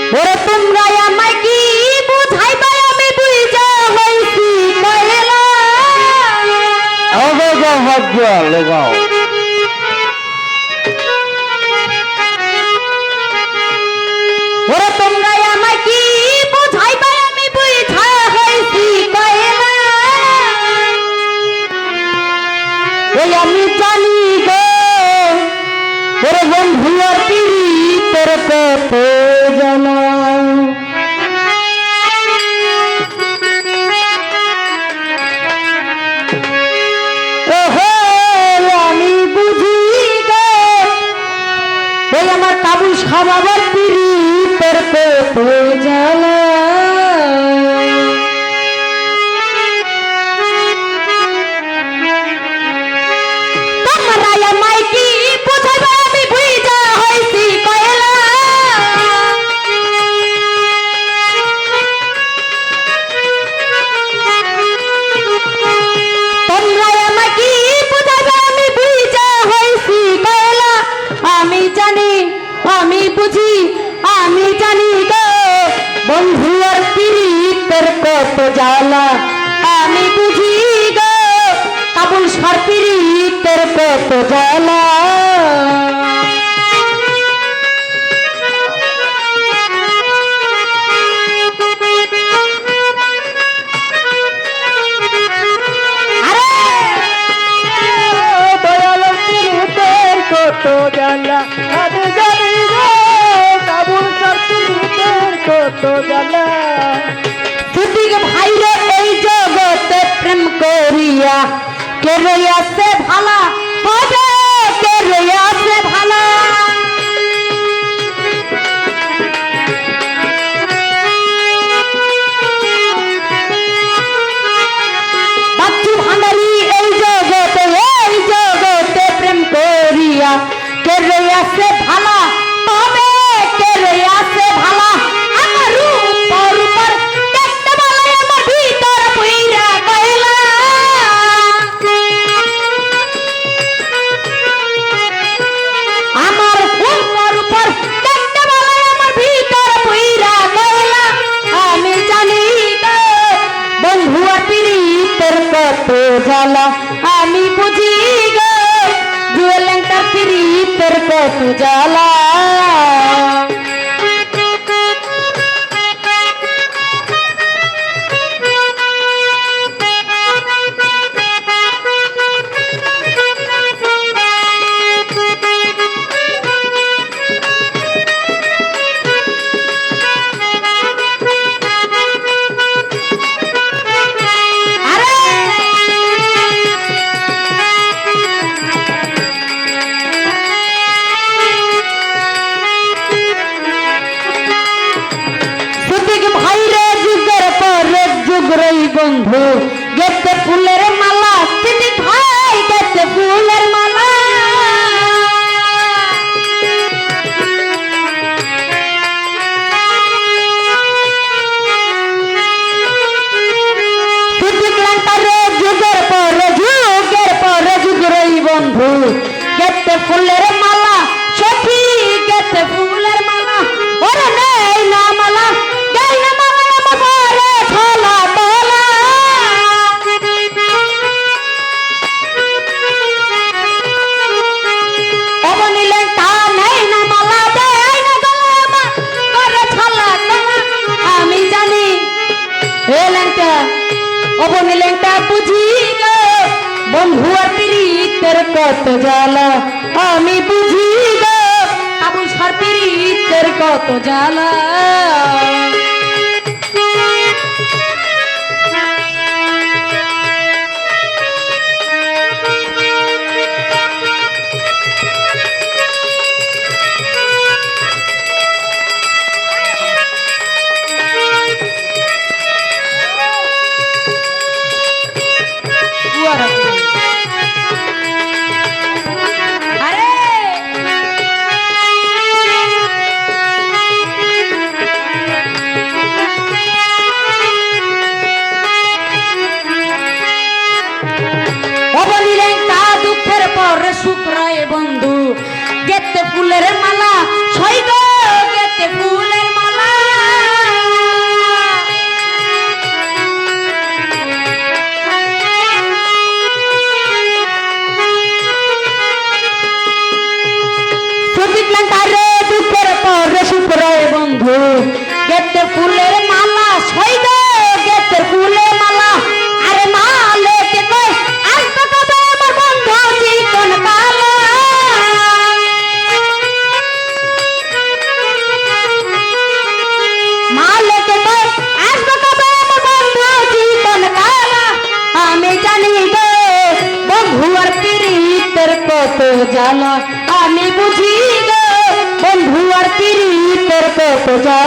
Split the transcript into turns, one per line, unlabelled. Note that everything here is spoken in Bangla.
ওরে তোমরা আমায় কি বুঝাইবা আমি বুঝা হইছি কয়লা
আগে যাও হাত দিয়া লেগাও
ওরে তোমরা আমায় কি বুঝাইবা আমি বুঝা হইছি কয়লা ওই আমি জানি গো ওরে বন্ধু আর পীড়িতের কত জানা ওহো আমি বুঝি গো ওই আমার কাবুল স্বভাবের পীড়িতের কত জানা তোমরা আমায় কি বুঝাইবা আমি বুঝা হইছি কয়লা তোমরা আমায় কি বুঝাইবা আমি বুঝা হইছি কয়লা আমি জানি আমি বুঝি আমি জানি গো বন্ধু আর পীড়িতের কত জ্বালা আমি বুঝি গো কাবুল সার পীড়িতের কত জ্বালা আরে
দয়াল পীড়িতের কত জ্বালা আমি জানি গো কাবুল সার পীড়িতের কত জ্বালা
সুদিক ভাইরে এই জগতে প্রেম করিয়া কে রইয়াছে ভালা হবে কে রইয়াছে ভালা বাচ্চু ভান্ডারি এই জগতে প্রেম করিয়া কে রইয়াছে ভালা হবে কে রইয়াছে ভালা আমার উপর উপর দেখতে বলে আমার ভিতর পুইরা কয়লা আমার উপর দেখতে বলে আমার ভিতর পুইরা কয়লা আমি জানি গো বন্ধু আর পীড়িতের কত জ্বালা আমি বুঝি গো জুয়েলেন্টার পীড়িতের কত জ্বালা বন্ধু গেতে ফুলের মালা তিনি ভাই গেতে ফুলের মালা যুগের পরে যুগ রই বন্ধু গেতে ফুলের মালা সখী গেতে ফুলের মালা ওরে নেই না মালা দেই না মালা আমার পরে ছলা তোলা অবনিলেন তা নেই না মালা দেই না গলা আমার পরে ছলা তোলা আমি জানি এলেনটা অবনিলেনটা বুঝি গো বন্ধু আর পীড়িতের কত জ্বালা আমি বুঝি গো কাবুল সার পীড়িতের কত জ্বালা শুক্রায় বন্ধু গেতে ফুলের মালা ছয় গো গেতে ফুলের মালা কত জ্বালা আমি বুঝি গো বন্ধু আর পীড়িতের কত জ্বালা